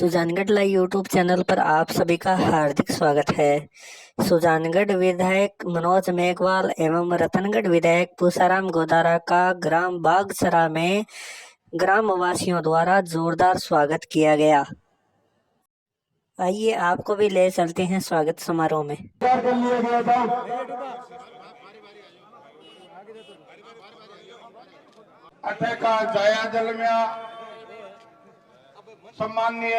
Sujangarh live YouTube channel पर आप सभी का हार्दिक स्वागत है। सुजानगढ़ विधायक मनोज मेघवाल एवं रतनगढ़ विधायक पूसाराम गोदारा का ग्राम बागसरा में ग्राम वासियों द्वारा जोरदार स्वागत किया गया। आइए आपको भी ले चलते हैं स्वागत समारोह में। अठे का जाया जल में सम्माननीय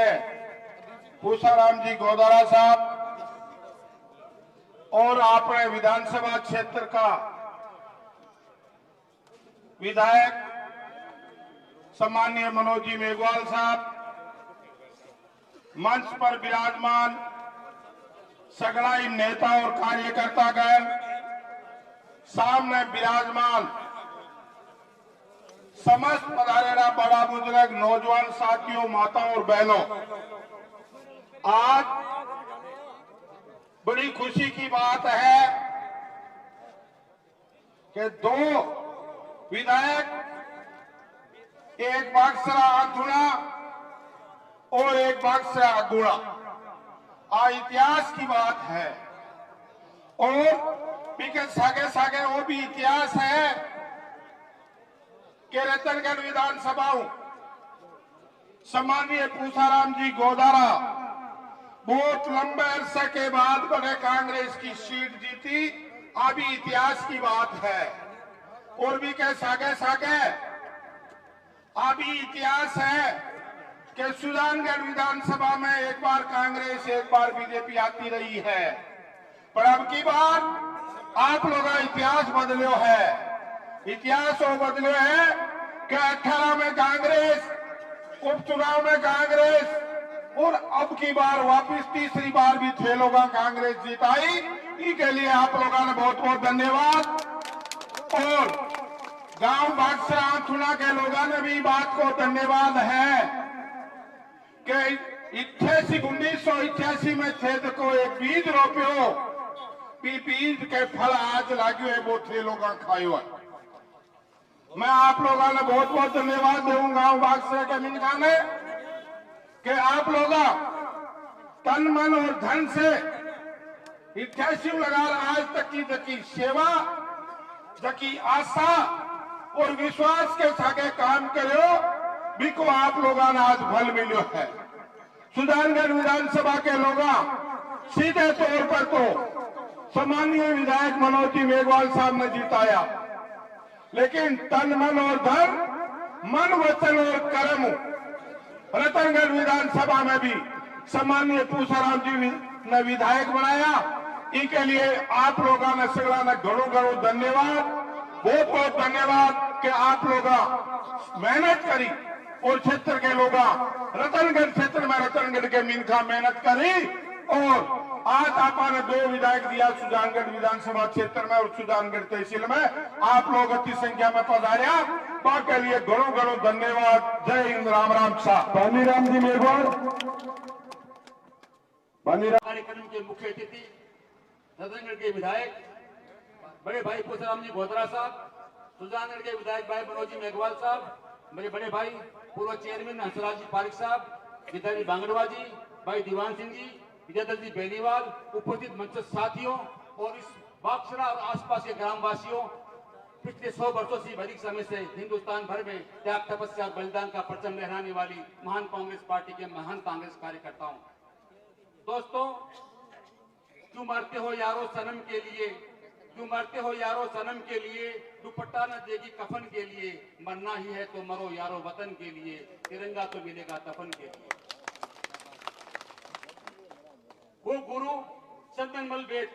पूसाराम जी गोदारा साहब और अपने विधानसभा क्षेत्र का विधायक सम्माननीय मनोज जी मेघवाल साहब, मंच पर विराजमान सगड़ाई नेता और कार्यकर्ता गण, सामने विराजमान समस्त पधारेरा बड़ा बुजुर्ग नौजवान साथियों, माताओं और बहनों, आज बड़ी खुशी की बात है कि दो विधायक, एक बागसरा अधूरा और एक बागसरा अगुड़ा, इतिहास की बात है। और बिके सागे सागे वो भी इतिहास है कि रतनगढ़ विधानसभा सम्माननीय पूसाराम जी गोदारा बहुत लंबे अरसे के बाद बड़े कांग्रेस की सीट जीती, अभी इतिहास की बात है। और भी के सागे सागे अभी इतिहास है कि सुजानगढ़ विधानसभा में एक बार कांग्रेस एक बार बीजेपी आती रही है, पर अब की बार आप लोगों का इतिहास बदलो है। इतिहास वो बदले है कि 18 में कांग्रेस, उपचुनाव में कांग्रेस, और अब की बार वापिस तीसरी बार भी 6 लोगों कांग्रेस जीताई। इसके लिए आप लोगों ने बहुत बहुत धन्यवाद। और गांव बागसरा थुना के लोगों ने भी बात को धन्यवाद है कि 1988 में खेत को एक बीज रोप्यो, बीज के फल आज लागू है, वो 6 लोग खायो है। मैं आप लोगों ने बहुत बहुत धन्यवाद दूंगा गांव बागसरा के मिनका ने कि आप लोग तन मन और धन से 88 लगा आज तक की सेवा, जकी आशा और विश्वास के साथ काम करो, बिको आप लोगों ने आज फल मिलो है। सुजानगढ़ विधानसभा के लोग सीधे तौर पर तो सम्माननीय विधायक मनोज जी मेघवाल साहब ने जिताया, लेकिन तन मन और धन, मन वचन और कर्म रतनगढ़ विधानसभा में भी सम्माननीय पूसाराम जी ने विधायक बनाया। इसके लिए आप लोगों ने सगड़ा ने घणो घणो धन्यवाद, बहुत बहुत धन्यवाद कि आप लोग मेहनत करी और क्षेत्र के लोग रतनगढ़ क्षेत्र में रतनगढ़ के मिनखा मेहनत करी और आज आपने 2 विधायक दिया सुजानगढ़ विधानसभा क्षेत्र में और सुजानगढ़ तहसील में। आप लोग अति संख्या में पधारिया, के लिए घणो घणो धन्यवाद। जय हिंद, राम राम साहब। बानीराम जी मेघवाल। कार्यक्रम के मुख्य अतिथि रतनगढ़ के विधायक बड़े भाई पूसाराम जी गोदारा साहब, सुजानगढ़ के विधायक भाई मनोज जी मेघवाल साहब, मेरे बड़े भाई पूर्व चेयरमैन हंसराज जी पारिक साहब, पिताजी बांगड़वा जी, भाई दीवान सिंह जी, विजयदल जी बेनीवाल, उपस्थित मंच साथियों और इस बागसरा और आसपास के ग्रामवासियों, पिछले 100 वर्षों से अधिक समय से हिंदुस्तान भर में त्याग, तपस्या और बलिदान का परचम लहराने वाली महान कांग्रेस पार्टी के महान कांग्रेस कार्यकर्ताओं, दोस्तों, क्यों मरते हो यारो सनम के लिए, क्यों मरते हो यारो सनम के लिए, दुपट्टा न देगी कफन के लिए, मरना ही है तो मरो यारो वतन के लिए, तिरंगा तो मिलेगा दफन के लिए। वो गुरु चंदनमल वेद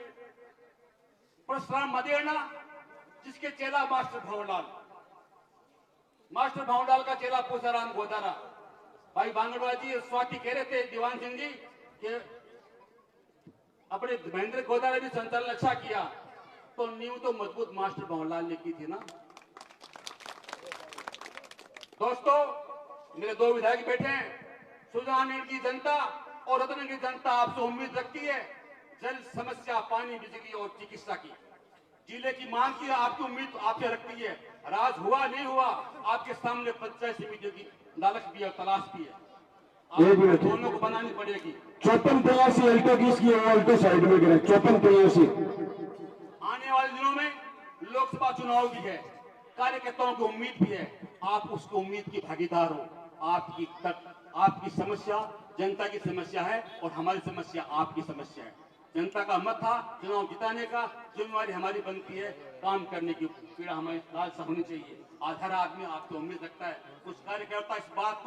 परशुराम मदेना, जिसके चेला मास्टर भंवरलाल का चेला पूसाराम गोदारा, भाई बांगड़वा जी स्वाति कह रहे थे दीवान सिंह जी कि अपने महेंद्र गोदारा ने संचालन अच्छा किया, तो नींव तो मजबूत मास्टर भंवरलाल ने की थी ना। दोस्तों, मेरे 2 विधायक बैठे हैं। सुजानगढ़ की जनता और रतनगढ़ की जनता आपसे उम्मीद रखती है जल समस्या, पानी, बिजली और चिकित्सा की। जिले की मांग की आपकी उम्मीद आपसे रखती है। राज हुआ नहीं हुआ आपके सामने पंचायत समितियों की लालच भी है, तलाश भी है। एक मिनट। दोनों को बनानी पड़ेगी। 54-83 अल्टो किसकी है? अल्टो साइड में गिरे। 54-83 आने वाले दिनों में लोकसभा चुनाव भी है, कार्यकर्ताओं की उम्मीद भी है, आप उसकी उम्मीद की भागीदार हो। आपकी समस्या जनता की समस्या है और हमारी समस्या आपकी समस्या है। जनता का मत था चुनाव जिताने का, जिम्मेवारी हमारी बनती है काम करने की, पीड़ा हमारी लाल से होनी चाहिए। आधार आदमी आपसे उम्मीद रखता है, कुछ कार्यकर्ता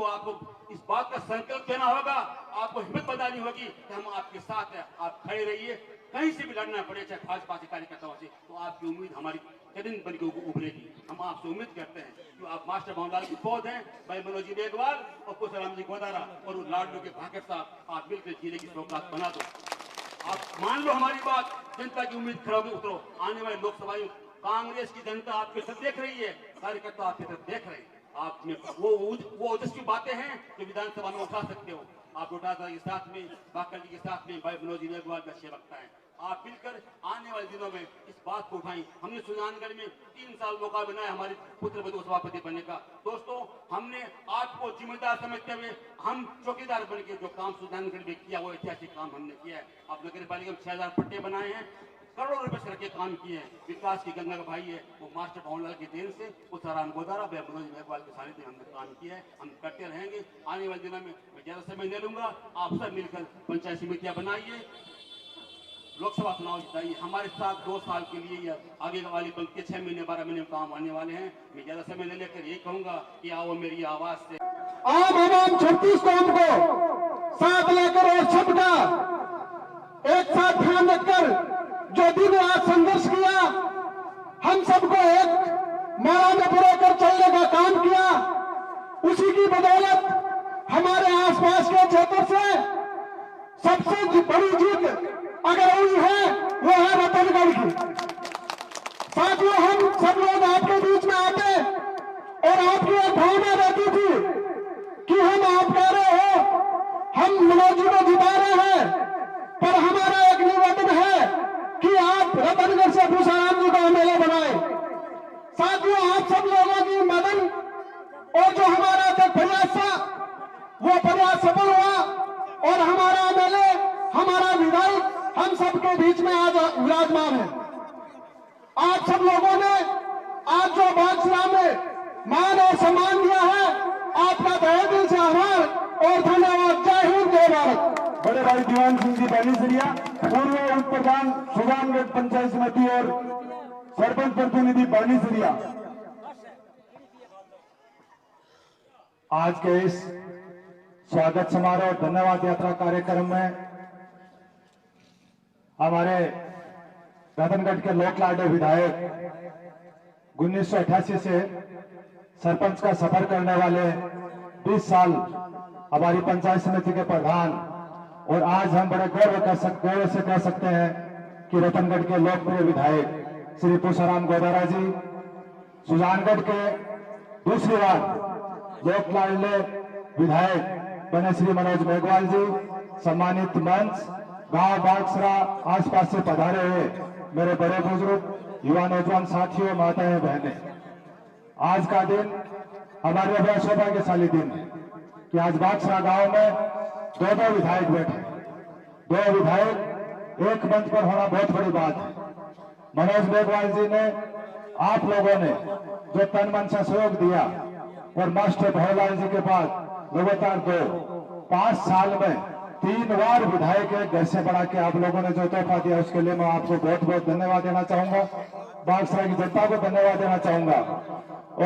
आपको इस बात का संकल्प देना होगा, आपको हिम्मत बतानी होगी कि हम आपके साथ हैं, आप खड़े रहिए, कहीं से भी लड़ना पड़े, चाहे भाजपा के कार्यकर्ताओं से, तो आपकी उम्मीद हमारी कदम बन के उभरेगी। हम आपसे उम्मीद करते हैं कि आप मास्टर भवनलाल की पौध हैं, भाई मनोज जी मेघवाल और पुष्पराम जी गोदारा और लाडलू के भाकर साहब, आप मिलकर जीने की सौगात बना दो। आप मान लो हमारी बात, जनता की उम्मीद खड़े होकर उतरो। आने वाले लोकसभा में कांग्रेस की जनता आपके साथ देख रही है, कार्यकर्ता आपके साथ देख रहे हैं। आप में वो ओजस्वी बातें हैं जो विधानसभा में उठा सकते हो। आप उठाता के साथ में, बाकर जी के साथ में, भाई मनोज जी मेघवाल का सेवकता है। आप मिलकर आने वाले दिनों में इस बात को उठाएं। हमने सुजानगढ़ में 3 साल मौका बनाया हमारे पुत्र वधु सभापति बनने का। दोस्तों, हमने आपको जिम्मेदार समझते हुए हम चौकीदार बन के जो काम सुजानगढ़ में किया, वो ऐतिहासिक काम हमने किया है। अब नगर पालिका में 6000 पट्टे बनाए हैं, करोड़ों रुपए से रखे काम किए हैं। विकास की गंगा का भाई है वो मास्टर भवनलाल की देन से, पुष्पराम गोदारा, मनोज मेघवाल के सानिध्य में हमने काम किया है, हम करते रहेंगे। आने वाले दिनों में मैं ज्यादा समय नहीं लूंगा, आप सब मिलकर पंचायत समितियां बनाइए, लोकसभा चुनाव जिताइए। हमारे साथ 2 साल के लिए या आगे वाली पंक्ति के 6 महीने 12 महीने काम आने वाले हैं। मैं ज्यादा समय नहीं लेकर यही कहूंगा कि आओ मेरी आवाज से। आम आवाम 36 कौम को साथ लेकर और सबका एक साथ ध्यान रखकर जो दिन आज संघर्ष किया, हम सबको एक माला में पिरोकर चलने का काम किया, उसी की बदौलत हमारे आसपास के क्षेत्र से सबसे बड़ी जीत अगर हुई है वो है रतनगढ़ की। साथियों, हम सब लोग आपके बीच में आते और आपकी एक भावना रहती थी कि हम आप कह रहे हो हम मनोज जी को जिता रहे हैं, पर हमारा एक निवेदन है कि आप रतनगढ़ से पुष्पराम जी को एमएलए बनाए। साथियों, आप सब लोगों की मदद और जो हमारा प्रयास था वो प्रयास सफल हुआ और हमारा एमएलए, हमारा विधायक हम सबके बीच में आज विराजमान है। आप सब लोगों ने आज जो बादशाह में मान और सम्मान दिया है, आपका तहे दिल से आभार और धन्यवाद। जय हिंद, जय भारत। बड़े भाई दीवान सिंह जी बानीसरिया, पूर्व उप प्रधान सुजानगढ़ पंचायत समिति और सरपंच प्रतिनिधि बानीसरिया, आज के इस स्वागत समारोह और धन्यवाद यात्रा कार्यक्रम में हमारे रतनगढ़ के लोक लाडले विधायक 1988 से सरपंच का सफर करने वाले 20 साल हमारी पंचायत समिति के प्रधान, और आज हम बड़े गौरव से कह सकते हैं कि रतनगढ़ के लोकप्रिय विधायक श्री पुष्पराम गोदारा जी, सुजानगढ़ के दूसरी बार लोक लाडले विधायक बने श्री मनोज मेघवाल जी, सम्मानित मंच, गांव बागसरा आसपास से पधारे हुए मेरे बड़े बुजुर्ग, युवा नौजवान साथियों, माताएं बहनें, आज का दिन हमारे लिए बड़ा सौभाग्यशाली दिन है कि आज बागसरा गांव में 2 विधायक बैठे। 2 विधायक एक मंच पर होना बहुत बड़ी बात है। मनोज मेघवाल जी ने, आप लोगों ने जो तन मन से सहयोग दिया और मास्टर भवनलाल जी के बाद लगातार 5 साल में 3 बार विधायक एक घर से बढ़ा के आप लोगों ने जो तोहफा दिया, उसके लिए मैं आपको बहुत बहुत धन्यवाद देना चाहूंगा। बागसरा की जनता को धन्यवाद देना चाहूंगा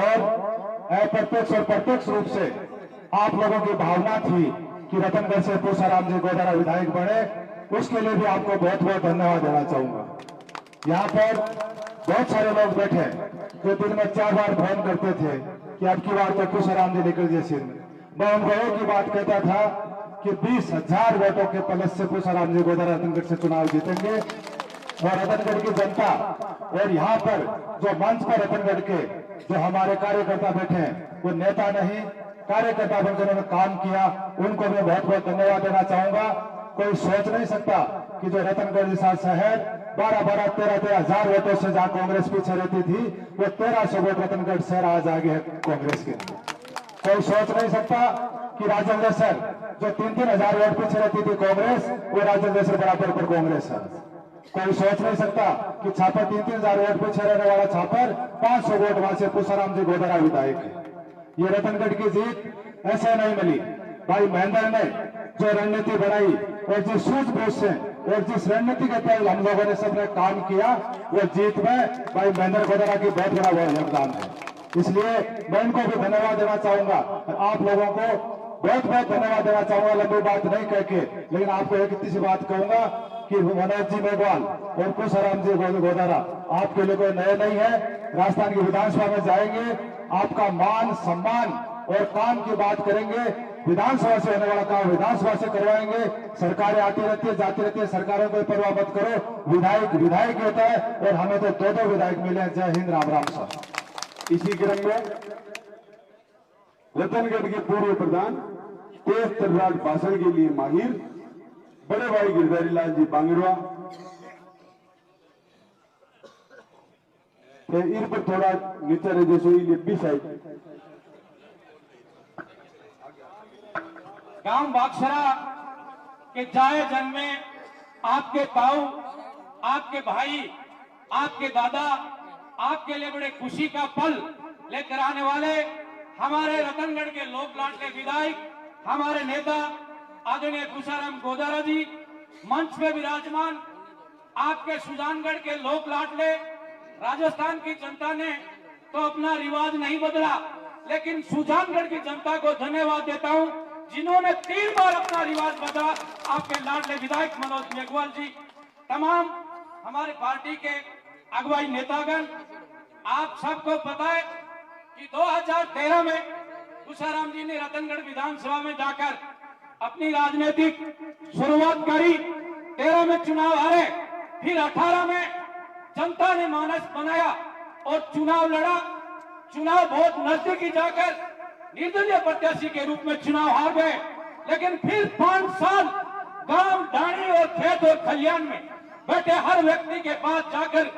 और अप्रत्यक्ष और प्रत्यक्ष रूप से आप लोगों की भावना थी कि रतनगढ़ से पुष्पराम जी गोदारा विधायक बने, उसके लिए भी आपको बहुत बहुत धन्यवाद देना चाहूंगा। यहाँ पर बहुत सारे लोग बैठे जो दिन में 4 बार फोन करते थे कि अब की बार तो पुष्पराम जी निकल जाए सिर में। मैं उनको एक ही बात कहता था कि 20,000 वोटों के प्लस से पुष्पराम जी गोदारा रतनगढ़ से चुनाव जीतेंगे और रतनगढ़ की जनता और यहाँ पर जो मंच पर रतनगढ़ के जो हमारे कार्यकर्ता बैठे हैं, वो नेता नहीं कार्यकर्ता बनकर उन्होंने काम किया, उनको मैं बहुत बहुत धन्यवाद देना चाहूंगा। कोई सोच नहीं सकता कि जो रतनगढ़ जैसा शहर 12-12, 13-13 हजार वोटों से जहां कांग्रेस पीछे रहती थी, वो 1300 वोट रतनगढ़ शहर आज आगे है कांग्रेस के। कोई सोच नहीं सकता कि राजेंद्र सर जो 3-3 हजार वोट पीछे रहती थी कांग्रेस, वो राजेंद्र सर बराबर पर कांग्रेस है। कोई सोच नहीं सकता कि छापर 3-3 हजार वोट पीछे रहने वाला छापर 500 वोट वहां से पूसाराम जी गोदारा विधायक है। ये रतनगढ़ की जीत ऐसे नहीं मिली। भाई महेंद्र ने जो रणनीति बनाई और जिस सूझबूझ से और जिस रणनीति के तहत हम लोगों ने सबने काम किया, वो जीत में भाई महेंद्र गोदारा की बहुत बड़ा योगदान है। इसलिए मैं इनको भी धन्यवाद देना चाहूंगा, आप लोगों को बहुत बहुत धन्यवाद देना चाहूंगा। लंबी बात नहीं कह के, लेकिन आपको एक इतनी सी बात कहूंगा कि मनोज जी मेघवाल और पूसाराम जी गोदारा आपके लिए कोई नए नहीं है। राजस्थान की विधानसभा में जाएंगे, आपका मान सम्मान और काम की बात करेंगे। विधानसभा से होने वाला काम विधानसभा से करवाएंगे। सरकारें आती रहती है, जाती रहती है, सरकारों को परवाह मत करो। विधायक विधायक होता है और हमें तो 2-2 विधायक मिले हैं। जय हिंद, राम राम साहब। इसी क्रम में रतनगढ़ के पूर्व प्रधान तेज तर्रार भाषण के लिए माहिर बड़े भाई गिरधारी लाल जी बांगरवा, इन पर थोड़ा नीचे रहे जैसे लेफ्टी साइड। गांव बागसरा के जाए जन्म में आपके ताऊ, आपके भाई, आपके दादा, आपके लिए बड़े खुशी का पल लेकर आने वाले हमारे रतनगढ़ के लोक लाडले विधायक, हमारे नेता आदरणीय पूसाराम गोदारा जी मंच में विराजमान। आपके सुजानगढ़ के लोक लाडले, राजस्थान की जनता ने तो अपना रिवाज नहीं बदला, लेकिन सुजानगढ़ की जनता को धन्यवाद देता हूं जिन्होंने 3 बार अपना रिवाज बदला। आपके लाडले विधायक मनोज मेघवाल जी, तमाम हमारे पार्टी के अगुवाई नेतागण, आप सबको पता है कि 2013 में पूसाराम जी ने रतनगढ़ विधानसभा में जाकर अपनी राजनीतिक शुरुआत करी। 13 में चुनाव हारे, फिर 18 में जनता ने मानस बनाया और चुनाव लड़ा। चुनाव बहुत नजदीकी जाकर निर्दलीय प्रत्याशी के रूप में चुनाव हार गए, लेकिन फिर 5 साल गांव, ढाणी और खेत और खलियान में बैठे हर व्यक्ति के पास जाकर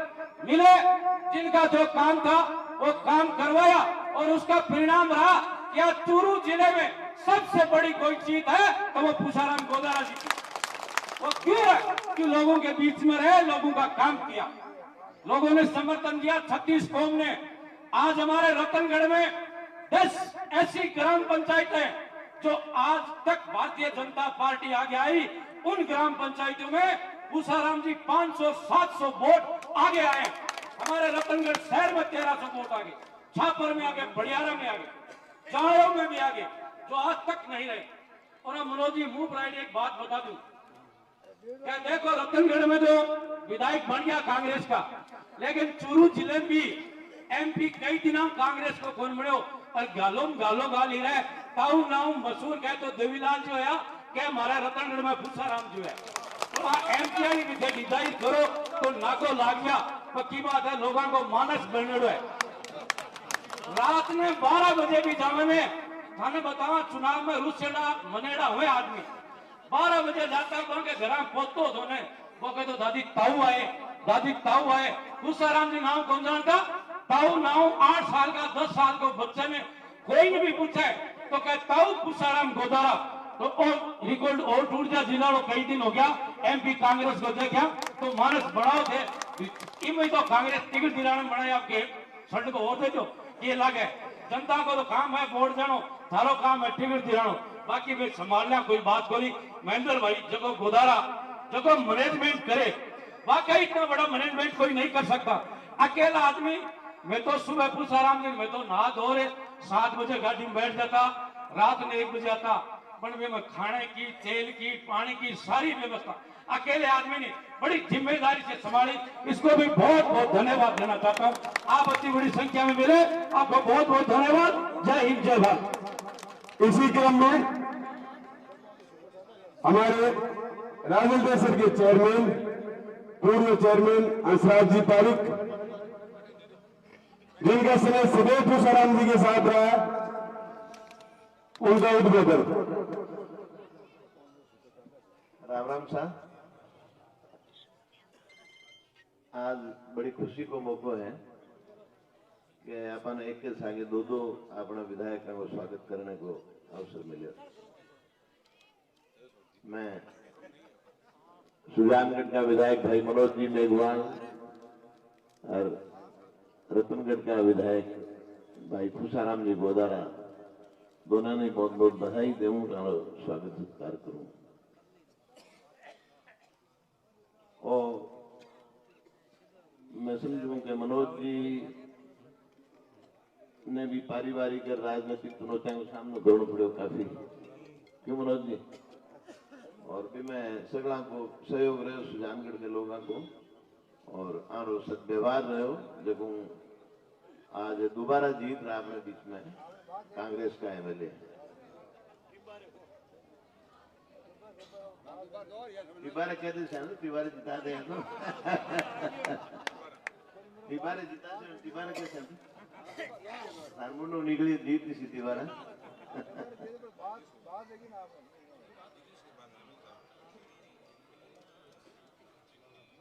मिले, जिनका जो काम था वो काम करवाया और उसका परिणाम रहा कि आज चूरू जिले में सबसे बड़ी कोई जीत है तो वो पूसाराम गोदारा जी की। वो क्यों है कि लोगों के बीच में रहे, लोगों का काम किया, लोगों ने समर्थन दिया। 36 कौम ने आज हमारे रतनगढ़ में 10 ऐसी ग्राम पंचायतें जो आज तक भारतीय जनता पार्टी आगे आई, उन ग्राम पंचायतों में पूसाराम जी 500-700 वोट आगे आए। हमारे रतनगढ़ शहर में 1300 वोट आगे, छापर में आगे, बड़ियारा में आगे, जाड़ों में भी आगे, जो आज तक नहीं रहे। और मनोज जी मुंह पर एक बात बता दूं, क्या देखो रतनगढ़ में जो विधायक बन गया कांग्रेस का, लेकिन चूरू जिले में भी एमपी कई दिनों कांग्रेस को कौन बने और गालो गाल ही रहे। ताऊ नाऊ मशहूर कहे तो देवीलाल जो है क्या हमारे रतनगढ़ में पूसाराम जो है तो एमपी की डिजाइन करो तो नाको लाग गया। पक्की बात है, लोगों को मानस बनने है। रात में 12 बजे भी जावे में थाने बतावा चुनाव में रुसेड़ा मनेड़ा हुए आदमी 12 बजे जाता तो के घर पहुंचतो धोने वो कहते तो दादी ताऊ आए। पूसाराम जी नाम कौन जानता? ताऊ नाऊ 8 साल का 10 साल को बच्चे में कोई भी पूछे तो कहे ताऊ पूसाराम गोदारा। तो रिकॉर्ड और टूट जा जिला कई दिन हो गया एमपी कांग्रेस को देखा तो मानस बढ़ाओ थे इनमें तो कांग्रेस टिकट दिलाने बनाया आपके सड़क को और दे दो। ये लगे जनता को तो काम है वोट देनो, थारो काम है टिकट दिलानो, बाकी वे संभालना कोई बात कोई। महेंद्र भाई जगह गोदारा जगह मैनेजमेंट करे, वाकई इतना बड़ा मैनेजमेंट कोई नहीं कर सकता अकेला आदमी। मैं तो सुबह पूसाराम जी मैं तो नहा धो रहे 7 बजे गाड़ी में बैठ जाता, रात में 1 बजे आता, पर में खाने की, तेल की, पानी की सारी व्यवस्था अकेले आदमी ने बड़ी जिम्मेदारी से संभाली। इसको भी बहुत बहुत धन्यवाद देना चाहता हूँ। आप इतनी बड़ी संख्या में मिले, आपको बहुत बहुत धन्यवाद। जय हिंद, जय भारत। इसी क्रम में हमारे राजेंद्र सर के चेयरमैन, पूर्व चेयरमैन हंसराज जी पारिक, जिनका समय सदैव पूसाराम जी के साथ रहा है, उनका उद्बोधन। राम राम साहब, आज बड़ी खुशी को मौको है कि अपन एक के सागे 2-2 अपना विधायक को स्वागत करने को अवसर मिले। मैं सुजानगढ़ का विधायक भाई मनोज जी मेघवाल और रतनगढ़ का विधायक भाई पूसाराम जी गोदारा दोनों ने बहुत बहुत बधाई दूं और स्वागत सत्कार करूं। और मैं समझूं कि मनोज जी ने भी पारिवारिक और राजनीतिक चुनौतियों का सामना करना पड़ो काफी, क्यों मनोज जी? और भी मैं सगला को सहयोग रहे सुजानगढ़ के लोगों को और आरो सदव्यवहार रहो जब आज दोबारा जीत रहा अपने बीच में कांग्रेस का एमएलए तिबारे कहते हैं तिबारे जिता दे तो तिबारे जिता से तिबारे कैसे हारमोनो निकली जीत थी तिबारा।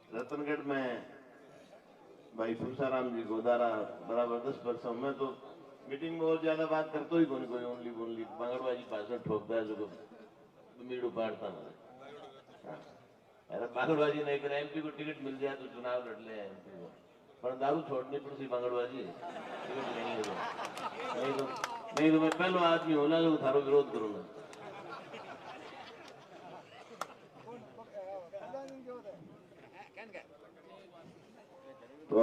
रतनगढ़ में भाई पूसाराम जी गोदारा बराबर 10 वर्षों में तो मीटिंग में और ज्यादा बात करते ही कोई कोई ओनली बोनली मंगलवाजी भाषण ठोकता है जो मीडू पाड़ता है। अरे मंगलवाजी नहीं कर एमपी को टिकट मिल जाए तो चुनाव लड़ ले एमपी को, पर दारू छोड़नी पड़ती मंगलवाजी टिकट नहीं तो मैं पहलो आदमी होना जो थारो विरोध करूंगा। तो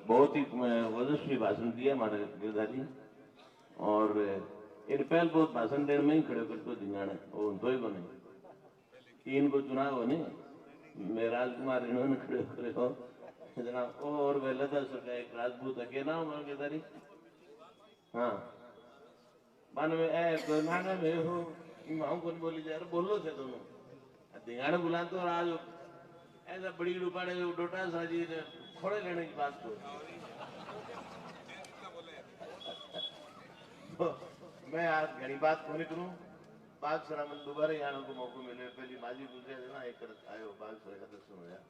बहुत ही वजस्वी भाषण दिया हमारे गिरधारी और इन पहल बहुत भाषण देने में ही खड़े करते धिंगाना वो तो ही बने इनको चुनाव होने मैं राजकुमार इन्होंने खड़े करे हो जनाब और वे लता सका एक राजपूत अके ना हमारे गिरधारी हाँ मान में नाना में हो माऊ कौन बोली जा रहे बोलो थे दोनों धिंगाना बुलाते और आज ऐसा बड़ी उपाड़े डोटा साजी ने खोड़े लेने की बात तो मैं आज घनी बात को नहीं करूं। बागसरा में दोबारा आने को मौका मिले, पहली माजी गुजरे ना एक आयो बागसरा का दर्शन हो गया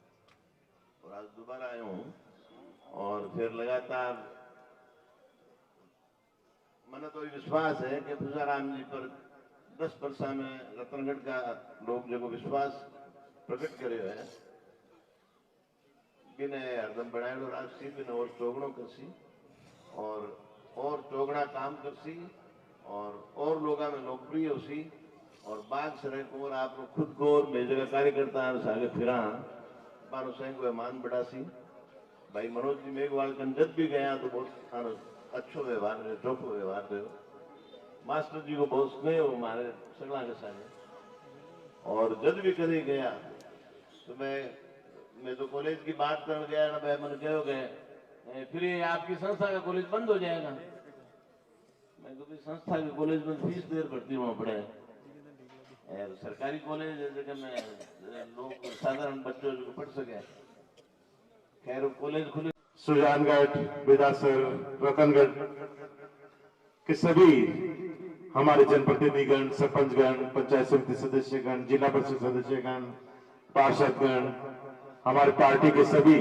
और आज दोबारा आया हूं और फिर लगातार मन तो विश्वास है कि पूसाराम जी पर 10 वर्ष में रतनगढ़ का लोग जो विश्वास प्रकट करे हुए हैं बिना हरदम बनाएड़ो राजसी बिना और चौगणो करसी और चौगड़ा काम करसी और लोगा में लोकप्रिय होसी और बाग सरे को और आप खुद को और मेरे जगह कार्यकर्ता सागे फिरा मानो स्वयं को मान बढ़ासी। भाई मनोज जी मेघवाल कन जब भी गया तो बहुत अच्छो व्यवहार रहे चौको व्यवहार रहे मास्टर जी को बहुत स्नेह हो हमारे सगला के साथ और जब भी कभी गया तो मैं तो कॉलेज की बात करने गया ना भाई मैंने कहो गए फिर आपकी संस्था का कॉलेज बंद हो जाएगा। मैं तो संस्था के कॉलेज में फीस देर भर्ती होना पड़े सरकारी कॉलेज जगह में लोग साधारण बच्चों को पढ़ सके खैर कॉलेज खुले। सुजानगढ़ विधासर रतनगढ़ के सभी हमारे जनप्रतिनिधिगण सरपंचगण पंचायत समिति सदस्यगण जिला परिषद सदस्यगण पार्षदगण हमारे पार्टी के सभी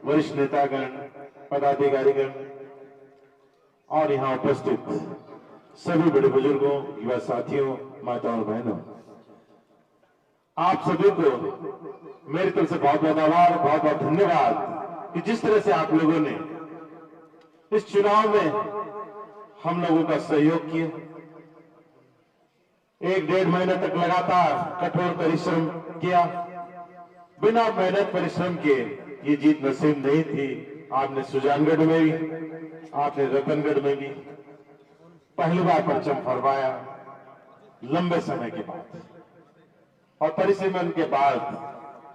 वरिष्ठ नेतागण पदाधिकारीगण और यहाँ उपस्थित सभी बड़े बुजुर्गों युवा साथियों माताओं और बहनों आप सभी को मेरी तरफ से बहुत बहुत आभार बहुत बहुत धन्यवाद कि जिस तरह से आप लोगों ने इस चुनाव में हम लोगों का सहयोग किया 1-1.5 महीने तक लगातार कठोर परिश्रम किया बिना मेहनत परिश्रम के ये जीत नसीब नहीं थी। आपने सुजानगढ़ में भी आपने रतनगढ़ में भी पहली बार परचम फहराया लंबे समय के बाद और परिश्रम के बाद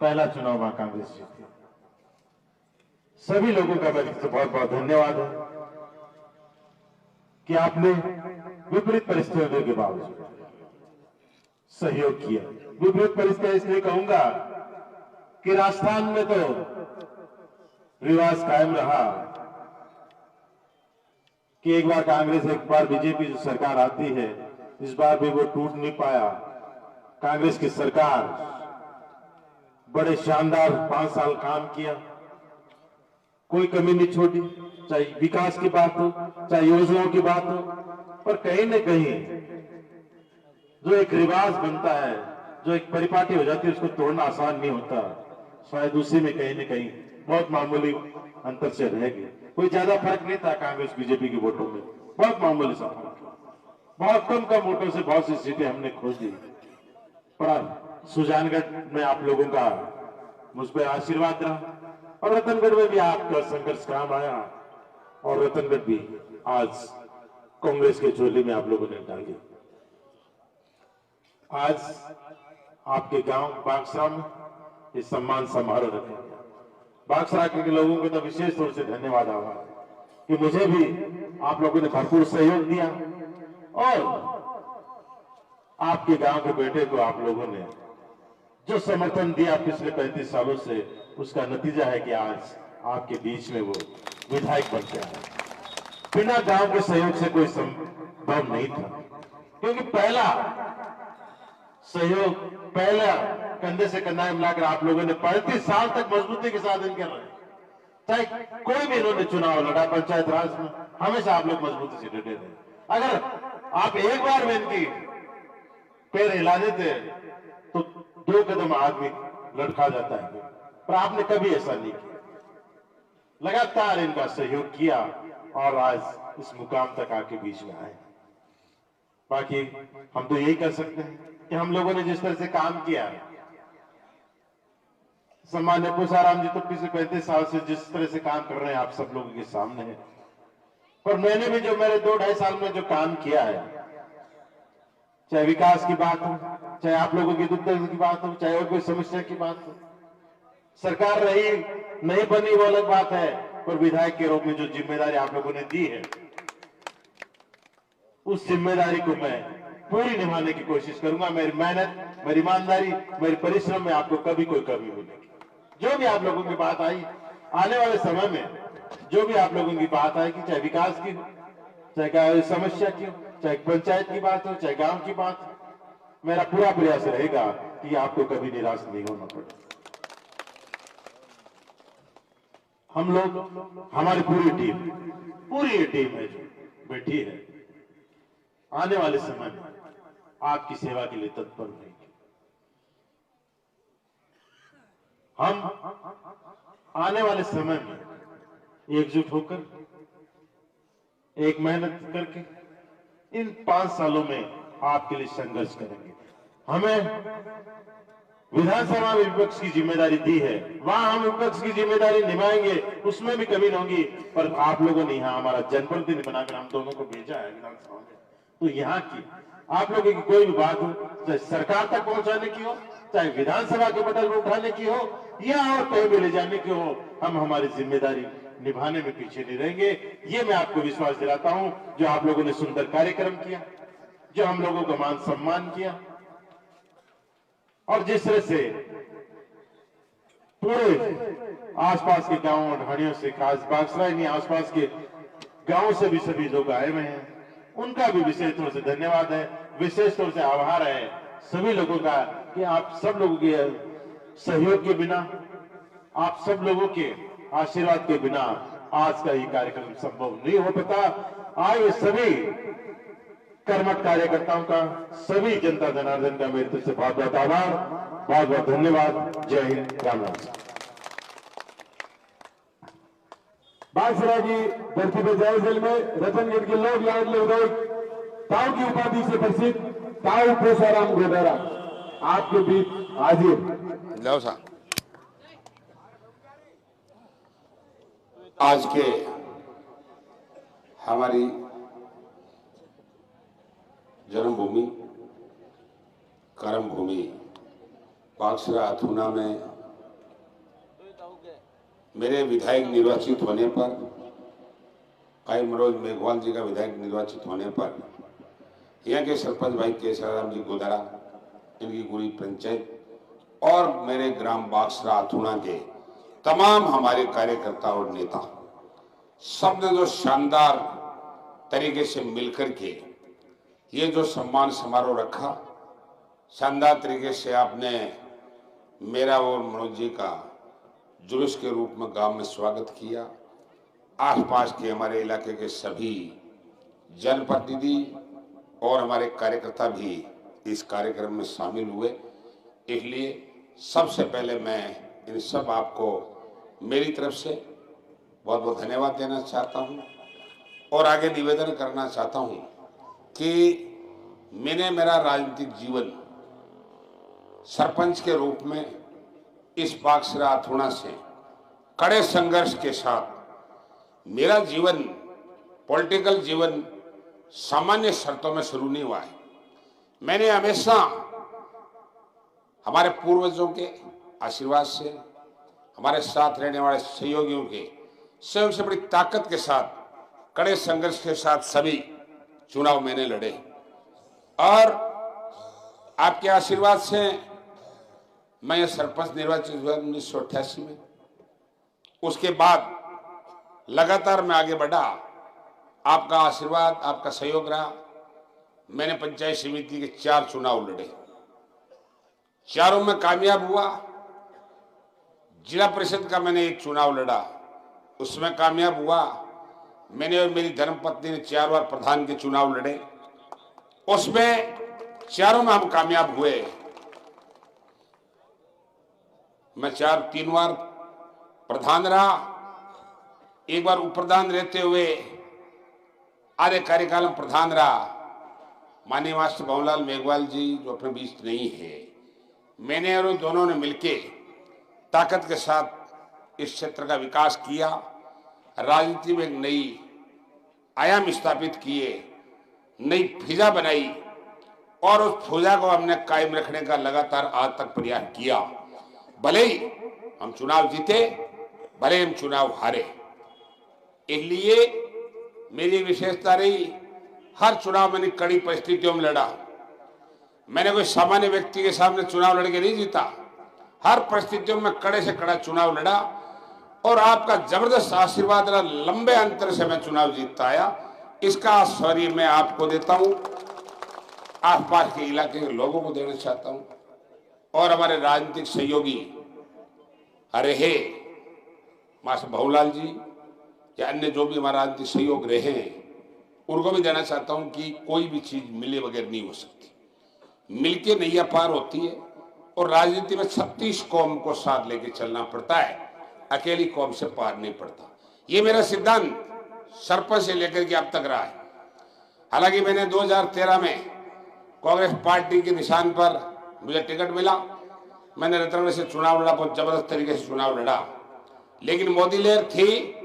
पहला चुनाव वहां कांग्रेस जीती। सभी लोगों का मेरे से बहुत बहुत धन्यवाद है कि आपने विपरीत परिस्थितियों के बावजूद सहयोग किया। विपरीत परिस्थितियां इसलिए कहूंगा कि राजस्थान में तो रिवाज कायम रहा कि एक बार कांग्रेस एक बार बीजेपी जो सरकार आती है इस बार भी वो टूट नहीं पाया। कांग्रेस की सरकार बड़े शानदार 5 साल काम किया, कोई कमी नहीं छोड़ी, चाहे विकास की बात हो चाहे योजनाओं की बात हो, पर कहीं न कहीं जो एक रिवाज बनता है, जो एक परिपाटी हो जाती है, उसको तोड़ना आसान नहीं होता। शायद उसी में कहीं न कहीं बहुत मामूली अंतर से रहेगी। कोई ज्यादा फर्क नहीं था कांग्रेस बीजेपी के वोटों में, बहुत मामूली सा फर्क, बहुत कम वोटों से बहुत सी सीटें हमने खोज दी। पर सुजानगढ़ में आप लोगों का मुझ पर आशीर्वाद रहा और रतनगढ़ में भी आपका संघर्ष काम आया और रतनगढ़ भी आज कांग्रेस के झोली में आप लोगों ने डाल दी। आज आपके गांव बागसरा में ये सम्मान समारोह रखा गया। बागसरा के लोगों को तो विशेष तौर से धन्यवाद आभार कि मुझे भी आप लोगों ने भरपूर सहयोग दिया और आपके गांव के बेटे को आप लोगों ने जो समर्थन दिया पिछले 35 सालों से, उसका नतीजा है कि आज आपके बीच में वो विधायक बन गया है। बिना गांव के सहयोग से कोई संभव नहीं था, क्योंकि पहला सहयोग, पहला कंधे से कंधा मिलाकर आप लोगों ने 35 साल तक मजबूती के साथ इनके रहे। चाहे कोई भी इन्होंने चुनाव लड़ा पंचायत राज में, हमेशा आप लोग मजबूती से डटे रहे। अगर आप एक बार में इनकी पैर हिला देते तो 2 कदम आदमी लटका जाता है, पर आपने कभी ऐसा नहीं किया। लगातार इनका सहयोग किया और आज इस मुकाम तक आके बीच में आए। बाकी हम तो यही कर सकते हैं कि हम लोगों ने जिस तरह से काम किया, सम्मान्य पूसाराम जी तो पिछले 35 साल से जिस तरह से काम कर रहे हैं आप सब लोगों के सामने है, पर मैंने भी जो मेरे 2-2.5 साल में जो काम किया है, चाहे विकास की बात हो, चाहे आप लोगों की दुख दर्द की बात हो, चाहे और कोई समस्या की बात हो, सरकार रही नहीं बनी वो अलग बात है, पर विधायक के रूप में जो जिम्मेदारी आप लोगों ने दी है, उस जिम्मेदारी को मैं पूरी निभाने की कोशिश करूंगा। मेरी मेहनत, मेरी ईमानदारी, मेरे परिश्रम में आपको कभी कोई कमी मिलेगी। जो भी आप लोगों की बात आई, आने वाले समय में जो भी आप लोगों की बात आएगी, चाहे विकास की हो, चाहे समस्या की हो, चाहे पंचायत की बात हो, चाहे गांव की बात हो, मेरा पूरा प्रयास रहेगा कि आपको कभी निराश नहीं होना पड़े। हम लोग, हमारी पूरी ये टीम है जो बैठी है, आने वाले समय में आपकी सेवा के लिए तत्पर रहेंगे। हम आने वाले समय में एकजुट होकर, एक मेहनत करके इन 5 सालों में आपके लिए संघर्ष करेंगे। हमें विधानसभा में विपक्ष की जिम्मेदारी दी है, वहां हम विपक्ष की जिम्मेदारी निभाएंगे, उसमें भी कमी नहीं होगी। पर आप लोगों ने यहाँ हमारा जनप्रतिनिधि बनाकर हम दोनों को भेजा है विधानसभा में, तो यहाँ की आप लोगों की कोई भी बात हो, चाहे सरकार तक पहुंचाने की हो, चाहे विधानसभा के पटल में उठाने की हो या और कहीं भी ले जाने की हो, हम हमारी जिम्मेदारी निभाने में पीछे नहीं रहेंगे। ये मैं आपको विश्वास दिलाता हूं। जो आप लोगों ने सुंदर कार्यक्रम किया, जो हम लोगों का मान सम्मान किया और जिस तरह से पूरे आसपास के गांवों और ढाणियों से, खास बागसरा नहीं आसपास के गांवों से भी सभी लोग आए हुए हैं, उनका भी विशेष तौर से धन्यवाद है, विशेष तौर से आभार है सभी लोगों का कि आप सब लोगों के सहयोग के बिना, आप सब लोगों के आशीर्वाद के बिना आज का ये कार्यक्रम संभव नहीं हो पाता। आए सभी कर्मठ कार्यकर्ताओं का, सभी जनता जनार्दन का मेरी तरफ से बहुत बहुत आभार, बहुत बहुत धन्यवाद। जय हिंद, राम राम। बागसरा की धरती पर जय जेल में रतनगढ़ के लोक लाडले विधायक ताऊ की उपाधि से प्रसिद्ध ताऊ पूसाराम गोदारा आपके बीच हाजिर। लो साहब, आज के हमारी जन्मभूमि, कर्म भूमि बागसरा अथुना में मेरे विधायक निर्वाचित होने पर, भाई मनोज मेघवाल जी का विधायक निर्वाचित होने पर, यहाँ के सरपंच भाई केशराम जी गोदारा, इनकी पूरी पंचायत और मेरे ग्राम बागसरा अथुना के तमाम हमारे कार्यकर्ता और नेता, सबने जो शानदार तरीके से मिलकर के ये जो सम्मान समारोह रखा, शानदार तरीके से आपने मेरा और मनोज जी का जुलूस के रूप में गांव में स्वागत किया। आसपास के हमारे इलाके के सभी जनप्रतिनिधि और हमारे कार्यकर्ता भी इस कार्यक्रम में शामिल हुए। इसलिए सबसे पहले मैं इन सब आपको मेरी तरफ से बहुत बहुत धन्यवाद देना चाहता हूँ और आगे निवेदन करना चाहता हूँ कि मैंने मेरा राजनीतिक जीवन सरपंच के रूप में इस बागसरा अथुणा से कड़े संघर्ष के साथ, मेरा जीवन पॉलिटिकल जीवन सामान्य शर्तों में शुरू नहीं हुआ है। मैंने हमेशा हमारे पूर्वजों के आशीर्वाद से, हमारे साथ रहने वाले सहयोगियों के स्वयं से बड़ी ताकत के साथ, कड़े संघर्ष के साथ सभी चुनाव मैंने लड़े और आपके आशीर्वाद से मैं ये सरपंच निर्वाचित हुआ 1988 में। उसके बाद लगातार मैं आगे बढ़ा, आपका आशीर्वाद, आपका सहयोग रहा। मैंने पंचायत समिति के 4 चुनाव लड़े, चारों में कामयाब हुआ। जिला परिषद का मैंने 1 चुनाव लड़ा, उसमें कामयाब हुआ। मैंने और मेरी धर्मपत्नी ने 4 बार प्रधान के चुनाव लड़े, उसमें चारों में हम कामयाब हुए। मैं 3 बार प्रधान रहा, 1 बार उप प्रधान रहते हुए आधे कार्यकाल में प्रधान रहा। माननीय मास्टर भवनलाल मेघवाल जी जो अपने बीच नहीं है, मैंने और दोनों ने मिलके ताकत के साथ इस क्षेत्र का विकास किया, राजनीति में एक नई आयाम स्थापित किए, नई फिजा बनाई और उस फिजा को हमने कायम रखने का लगातार आज तक प्रयास किया। भले ही हम चुनाव जीते, भले हम चुनाव हारे। इसलिए मेरी विशेषता रही, हर चुनाव मैंने कड़ी परिस्थितियों में लड़ा। मैंने कोई सामान्य व्यक्ति के सामने चुनाव लड़के नहीं जीता, हर परिस्थितियों में कड़े से कड़ा चुनाव लड़ा और आपका जबरदस्त आशीर्वाद रहा। लंबे अंतर से मैं चुनाव जीतता आया, इसका श्रेय मैं आपको देता हूं, आसपास के इलाके के लोगों को देना चाहता हूं और हमारे राजनीतिक सहयोगी रहे मास्टर भवनलाल जी या अन्य जो भी हमारा राजनीतिक सहयोग रहे हैं, उनको भी देना चाहता हूं कि कोई भी चीज मिले बगैर नहीं हो सकती, मिलके नैया पार होती है। और राजनीति में 36 कौम को साथ लेके चलना पड़ता है, अकेली कौम से पार नहीं पड़ता। ये मेरा सिद्धांत सरपंच से लेकर के अब तक रहा है। हालांकि मैंने 2013 में कांग्रेस पार्टी के निशान पर मुझे टिकट मिला, मैंने रतनगढ़ से चुनाव लड़ा, बहुत जबरदस्त तरीके से चुनाव लड़ा, लेकिन मोदी लहर थी,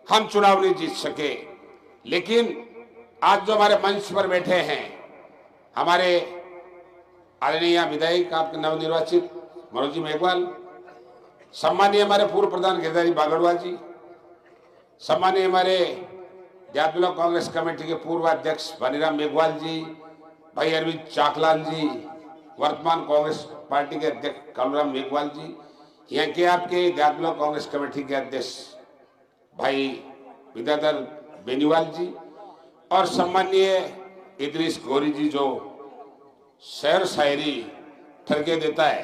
हम चुनाव नहीं जीत सके। लेकिन आज जो हमारे मंच पर बैठे हैं, हमारे आदरणीय विधायक आपके नवनिर्वाचित मनोज जी मेघवाल, सम्मानीय हमारे पूर्व प्रधान गिरधारी बागड़वा जी, सम्मानीय हमारे देहात ब्लॉक कांग्रेस कमेटी के पूर्व अध्यक्ष भानीराम मेघवाल जी, भाई अरविंद चाकलाल जी, वर्तमान कांग्रेस पार्टी के अध्यक्ष कालूराम मेघवाल जी, यहाँ के आपके देहात ब्लॉक कांग्रेस कमेटी के अध्यक्ष भाई विद्याधर बेनीवाल जी और सम्मानीय इदरीस गौरी जी जो शेर शायरी ठरके देता है,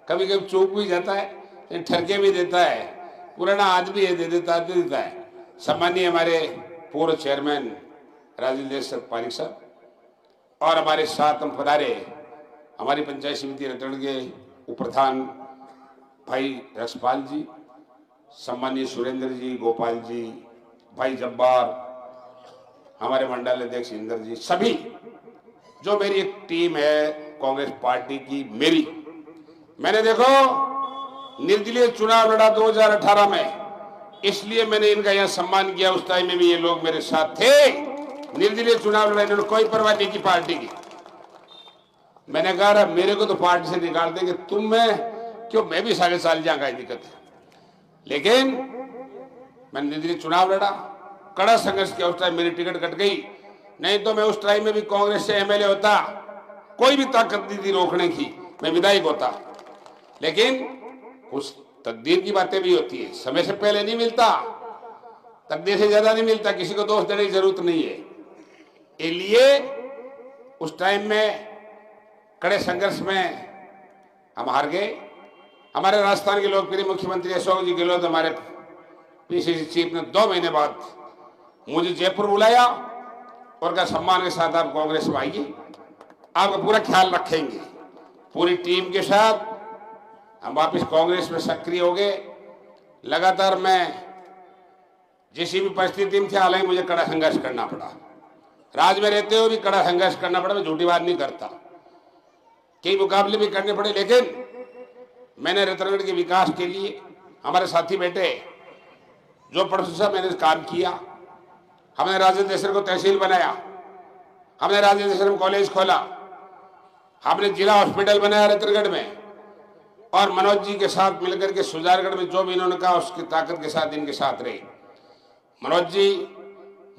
कभी कभी चूक भी जाता है लेकिन ठरके भी देता है, पुराना आदमी है, दे देता है। सम्मानीय हमारे पूर्व चेयरमैन राजेंद्र पारिक साहब और हमारे साथ हम पधारे हमारी पंचायत समिति रतनगढ़ के उप प्रधान भाई रसपाल जी, सम्मानीय सुरेंद्र जी, गोपाल जी, भाई जब्बार, हमारे मंडल अध्यक्ष इंदर जी, सभी जो मेरी एक टीम है कांग्रेस पार्टी की मेरी। मैंने देखो निर्दलीय चुनाव लड़ा 2018 में, इसलिए मैंने इनका यहाँ सम्मान किया। उस टाइम में भी ये लोग मेरे साथ थे, निर्दलीय चुनाव लड़ा, इन्होंने कोई परवाह नहीं की पार्टी की। मैंने कहा मेरे को तो पार्टी से निकाल देंगे, तुम में क्यों, मैं भी सारे साल जाऊंगा, दिक्कत है। लेकिन मैंने निर्दलीय चुनाव लड़ा, कड़ा संघर्ष किया। उस टाइम मेरी टिकट कट गई, नहीं तो मैं उस टाइम में भी कांग्रेस से एमएलए होता, कोई भी ताकत नहीं थी रोकने की, मैं विधायक होता। लेकिन कुछ तकदीर की बातें भी होती है, समय से पहले नहीं मिलता, तकदीर से ज्यादा नहीं मिलता, किसी को दोष देने की जरूरत नहीं है। इसलिए उस टाइम में कड़े संघर्ष में हम हार गए। हमारे राजस्थान के लोकप्रिय मुख्यमंत्री अशोक जी गहलोत, हमारे पीसीसी चीफ ने 2 महीने बाद मुझे जयपुर बुलाया और कहा सम्मान के साथ आप कांग्रेस में आइए। आपका पूरा ख्याल रखेंगे। पूरी टीम के साथ हम वापस कांग्रेस में सक्रिय हो गए। लगातार मैं जिस भी परिस्थिति में थे, हालांकि मुझे कड़ा संघर्ष करना पड़ा, राज में रहते हुए भी कड़ा संघर्ष करना पड़ा। मैं झूठी बात नहीं करता, कई मुकाबले भी करने पड़े, लेकिन मैंने रतनगढ़ के विकास के लिए हमारे साथी बैठे जो प्रोफेसर मैंने काम किया। हमने राजेंद्र देसर को तहसील बनाया, हमने राजेंद्र देसर में कॉलेज खोला, हमने जिला हॉस्पिटल बनाया रतनगढ़ में, और मनोज जी के साथ मिलकर के सुजानगढ़ में जो भी इन्होंने कहा उसकी ताकत के साथ इनके साथ रहे। मनोज जी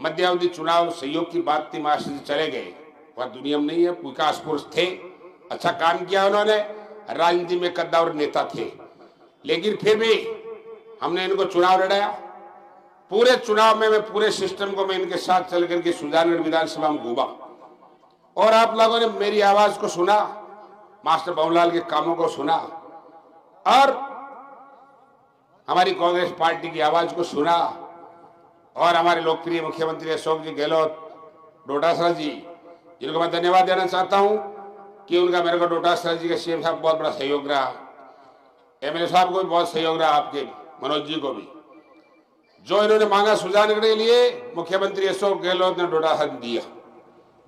मध्यावधि चुनाव सहयोग की बात थी, मास्टर जी चले गए, वह दुनिया में नहीं है, विकास पुरुष थे, अच्छा काम किया उन्होंने, राजनीति में कद्दावर नेता थे, लेकिन फिर भी हमने इनको चुनाव लड़ाया। पूरे चुनाव में मैं पूरे सिस्टम को मैं इनके साथ चल करके सुजानगढ़ विधानसभा में घूमा, और आप लोगों ने मेरी आवाज को सुना, मास्टर बाबूलाल के कामों को सुना, और हमारी कांग्रेस पार्टी की आवाज को सुना, और हमारे लोकप्रिय मुख्यमंत्री अशोक जी गहलोत डोटासरा जी, जिनको मैं धन्यवाद देना चाहता हूं कि उनका मेरे को डोटासरा जी के सीएम साहब बहुत बड़ा सहयोग रहा, एमएलए साहब को भी बहुत सहयोग रहा, आपके मनोज जी को भी। जो इन्होंने मांगा सुजानगढ़ के लिए, मुख्यमंत्री अशोक गहलोत ने डोटासरा दिया,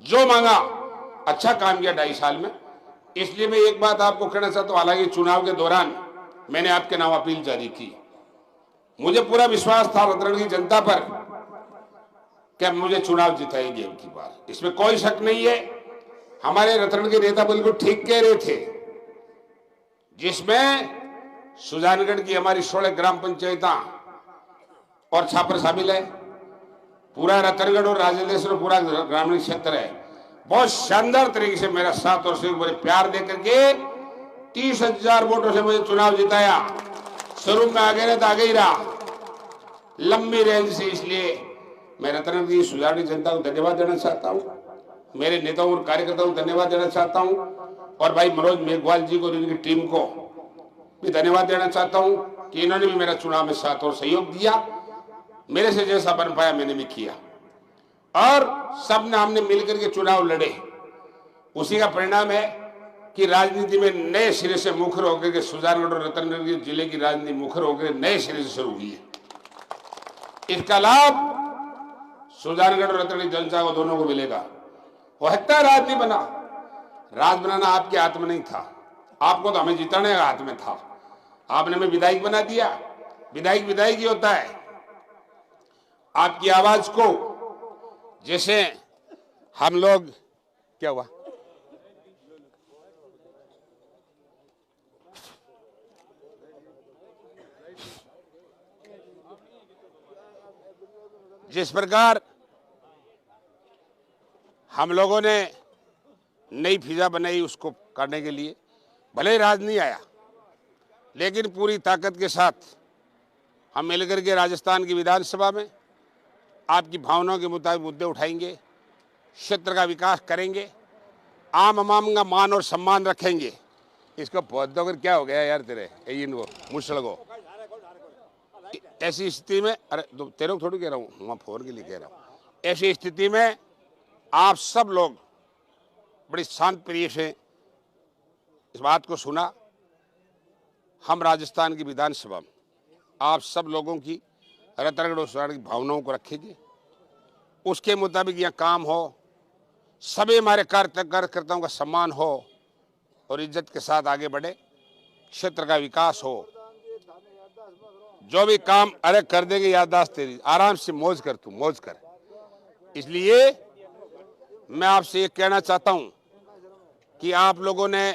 जो मांगा अच्छा काम किया 2.5 साल में। इसलिए मैं एक बात आपको कहना चाहता हूं, हालांकि चुनाव के दौरान मैंने आपके नाम अपील जारी की, मुझे पूरा विश्वास था रतनगढ़ की जनता पर कि मुझे चुनाव जिताएगी अब की बार, इसमें कोई शक नहीं है। हमारे रतनगढ़ के नेता बिल्कुल ठीक कह रहे थे, जिसमें सुजानगढ़ की हमारी 16 ग्राम पंचायत और छापर शामिल है, पूरा रतनगढ़ और राजेंद्र पूरा ग्रामीण क्षेत्र है। बहुत शानदार तरीके से मेरा साथ और सहयोग, मेरे प्यार देकर के 30,000 वोटों से मुझे चुनाव जिताया। शुरू में आगे रहा तो आगे ही रहा, लंबी रेंज से। इसलिए मैं रतनगढ़ की सुजानगढ़ जनता को धन्यवाद देना चाहता हूँ, मेरे नेताओं और कार्यकर्ताओं को धन्यवाद देना चाहता हूँ, और भाई मनोज मेघवाल जी को और इनकी टीम को भी धन्यवाद देना चाहता हूँ कि इन्होंने भी मेरा चुनाव में साथ और सहयोग दिया। मेरे से जैसा बन पाया मैंने भी किया, और सबने हमने मिलकर के चुनाव लड़े। उसी का परिणाम है कि राजनीति में नए सिरे से मुखर होकर के सुजानगढ़ और रतनगढ़ जिले की राजनीति मुखर होकर नए सिरे से शुरू हुई है। इसका लाभ सुजानगढ़ और रतनगढ़ जनता को दोनों को मिलेगा। वो हत्या राज नहीं बना, राज बनाना आपके हाथ में नहीं था, आपको तो हमें जिताने का हाथ में था। आपने हमें विधायक बना दिया, विधायक ही होता है, आपकी आवाज को, जैसे हम लोग, क्या हुआ, जिस प्रकार हम लोगों ने नई फिजा बनाई उसको करने के लिए, भले ही राज नहीं आया, लेकिन पूरी ताकत के साथ हम मिलकर के राजस्थान की विधानसभा में आपकी भावनाओं के मुताबिक मुद्दे उठाएंगे, क्षेत्र का विकास करेंगे, आम आवाम का मान और सम्मान रखेंगे। इसको पौधों कर क्या हो गया यार तेरे इनको मुसड़ को, ऐसी स्थिति में, अरे तेरे को थोड़ी कह रहा हूँ, वहाँ फोन के लिए कह रहा हूँ, ऐसी स्थिति में आप सब लोग बड़ी शांत प्रिय से इस बात को सुना। हम राजस्थान की विधानसभा में आप सब लोगों की रतनगढ़ और सुजानगढ़ की भावनाओं को रखेंगे, उसके मुताबिक यहाँ काम हो, सभी हमारे कार्यकर्ताओं का सम्मान हो और इज्जत के साथ आगे बढ़े, क्षेत्र का विकास हो। जो भी काम अरे कर देंगे, याददाश्त तेरी, आराम से मौज कर, तू मौज कर। इसलिए मैं आपसे ये कहना चाहता हूं कि आप लोगों ने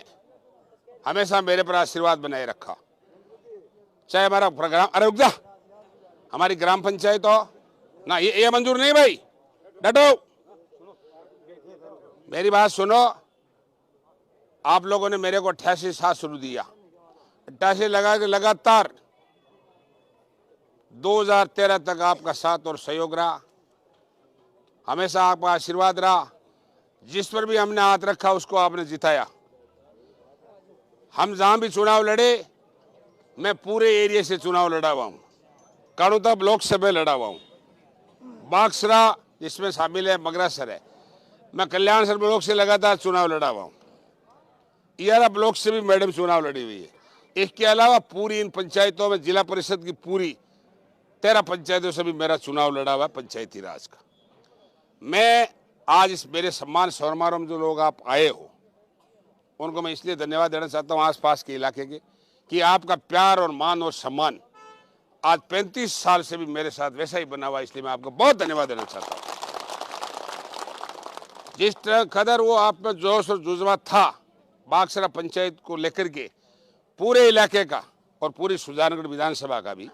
हमेशा मेरे पर आशीर्वाद बनाए रखा, चाहे हमारा प्रोग्राम, अरे रुक जा, हमारी ग्राम पंचायत हो ना, ये मंजूर नहीं भाई, डटो, मेरी बात सुनो। आप लोगों ने मेरे को 88 साल शुरू दिया, 88 लगा के लगातार 2013 तक आपका साथ और सहयोग रहा, हमेशा आपका आशीर्वाद रहा। जिस पर भी हमने हाथ रखा उसको आपने जिताया। हम जहां भी चुनाव लड़े, मैं पूरे एरिया से चुनाव लड़ा हुआ हूं, काड़ूता ब्लॉक से मैं लड़ा हुआ हूं, बागसरा जिसमें शामिल है, मगरासर है, मैं कल्याण सर ब्लॉक से लगातार चुनाव लड़ा हुआ हूँ, इयारा ब्लॉक से भी मैडम चुनाव लड़ी हुई है। इसके अलावा पूरी इन पंचायतों में जिला परिषद की पूरी 13 पंचायतों से भी मेरा चुनाव लड़ा हुआ है पंचायती राज का। मैं आज इस मेरे सम्मान समारोह में जो लोग आप आए हो उनको मैं इसलिए धन्यवाद देना चाहता हूँ आसपास के इलाके के, कि आपका प्यार और मान और सम्मान आज 35 साल से भी मेरे साथ वैसा ही बना हुआ है, इसलिए मैं आपको बहुत धन्यवाद देना चाहता हूँ। जिस तरह कदर वो आप में जोश और जुज्बा था बागसरा पंचायत को लेकर के, पूरे इलाके का और पूरी सुजानगढ़ विधानसभा का भी,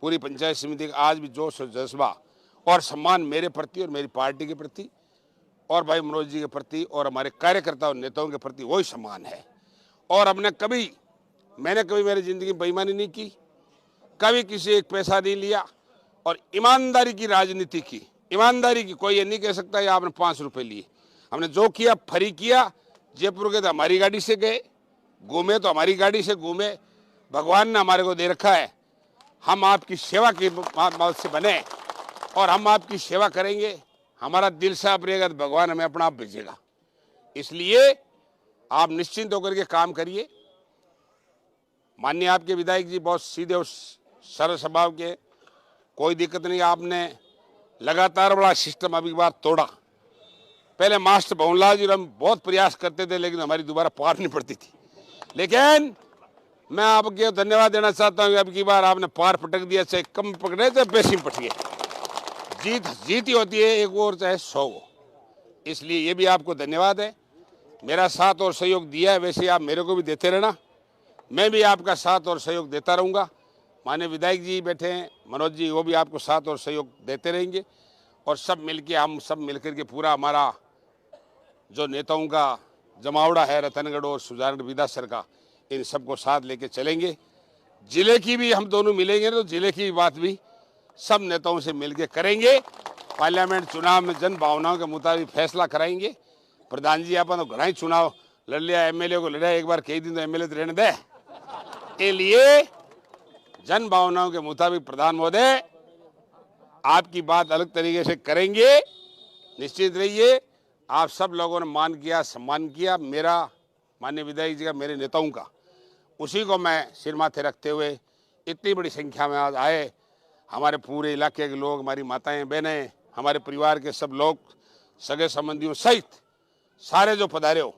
पूरी पंचायत समिति का आज भी जोश और जज्बा और सम्मान मेरे प्रति और मेरी पार्टी के प्रति और भाई मनोज जी के प्रति और हमारे कार्यकर्ताओं और नेताओं के प्रति वही सम्मान है। और मैंने कभी मेरी जिंदगी में बेईमानी नहीं की, कभी किसी एक पैसा नहीं लिया और ईमानदारी की राजनीति की। ईमानदारी की कोई ये नहीं कह सकता या आपने 5 रुपए लिए। हमने जो किया फरी किया। जयपुर गए तो हमारी गाड़ी से गए, घूमे तो हमारी गाड़ी से घूमे। भगवान ने हमारे को दे रखा है, हम आपकी सेवा की बात से बने और हम आपकी सेवा करेंगे। हमारा दिल साफ रहेगा तो भगवान हमें अपना आप भेजेगा। इसलिए आप निश्चिंत होकर के काम करिए। माननीय आपके विधायक जी बहुत सीधे और सरल स्वभाव के, कोई दिक्कत नहीं। आपने लगातार बड़ा सिस्टम अभी बार तोड़ा। पहले मास्टर भवनलाल जी हम बहुत प्रयास करते थे लेकिन हमारी दोबारा पार नहीं पड़ती थी, लेकिन मैं आपको धन्यवाद देना चाहता हूँ। अब की बार आपने पार पटक दिया, चाहे कम पकड़े चाहे बेसी में पटके। जीत ही होती है, एक और चाहे 100 हो। इसलिए ये भी आपको धन्यवाद है। मेरा साथ और सहयोग दिया है, वैसे आप मेरे को भी देते रहना। मैं भी आपका साथ और सहयोग देता रहूँगा। माननीय विधायक जी बैठे हैं, मनोज जी, वो भी आपको साथ और सहयोग देते रहेंगे। और सब मिलके हम सब मिलकर के पूरा हमारा जो नेताओं का जमावड़ा है रतनगढ़ और सुजानगढ़ विधासर का, इन सबको साथ लेके चलेंगे। जिले की भी हम दोनों मिलेंगे तो जिले की बात भी सब नेताओं से मिलके करेंगे। पार्लियामेंट चुनाव में जन भावनाओं के मुताबिक फैसला कराएंगे। प्रधान जी अपन तो घना ही चुनाव लड़ लिया, एमएलए को लड़ा एक बार, कई दिन तो एमएलए तो रहने दे। के लिए जन भावनाओं के मुताबिक प्रधान महोदय आपकी बात अलग तरीके से करेंगे। निश्चित रहिए। आप सब लोगों ने मान किया, सम्मान किया मेरा, माननीय विधायक जी का, मेरे नेताओं का, उसी को मैं सिर माथे रखते हुए इतनी बड़ी संख्या में आज आए। हमारे पूरे इलाके के लोग, हमारी माताएं बहनें, हमारे परिवार के सब लोग, सगे संबंधियों सहित सारे जो पधारे हो,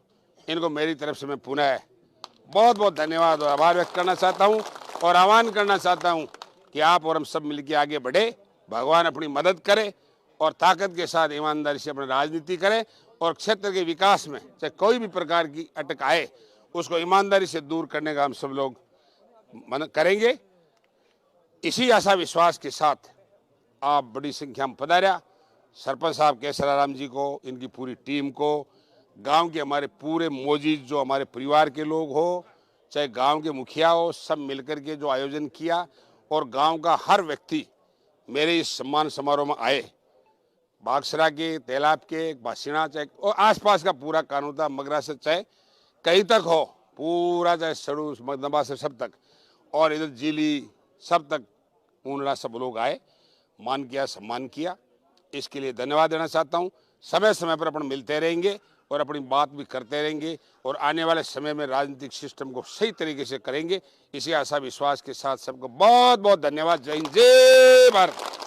इनको मेरी तरफ से मैं पुनः बहुत बहुत धन्यवाद और आभार व्यक्त करना चाहता हूँ और आह्वान करना चाहता हूँ कि आप और हम सब मिलकर आगे बढ़े। भगवान अपनी मदद करे और ताकत के साथ ईमानदारी से अपनी राजनीति करें और क्षेत्र के विकास में चाहे कोई भी प्रकार की अटक आए उसको ईमानदारी से दूर करने का हम सब लोग करेंगे। इसी आशा विश्वास के साथ आप बड़ी संख्या में पधारा। सरपंच साहब केसराराम जी को, इनकी पूरी टीम को, गांव के हमारे पूरे मौजूद जो हमारे परिवार के लोग हो, चाहे गांव के मुखिया हो, सब मिलकर के जो आयोजन किया और गांव का हर व्यक्ति मेरे इस सम्मान समारोह में आए। बागसरा के, तेलाब के, बासिणा चाहे और आसपास का पूरा कानूता, मगरा से चाहे कहीं तक हो, पूरा चाहे सड़ू मगदंबा से सब तक और इधर जीली सब तक ऊनड़ा सब लोग आए, मान किया, सम्मान किया। इसके लिए धन्यवाद देना चाहता हूँ। समय समय पर अपन मिलते रहेंगे और अपनी बात भी करते रहेंगे और आने वाले समय में राजनीतिक सिस्टम को सही तरीके से करेंगे। इसी आशा विश्वास के साथ सबको बहुत बहुत धन्यवाद। जय हिंद, जय भारत।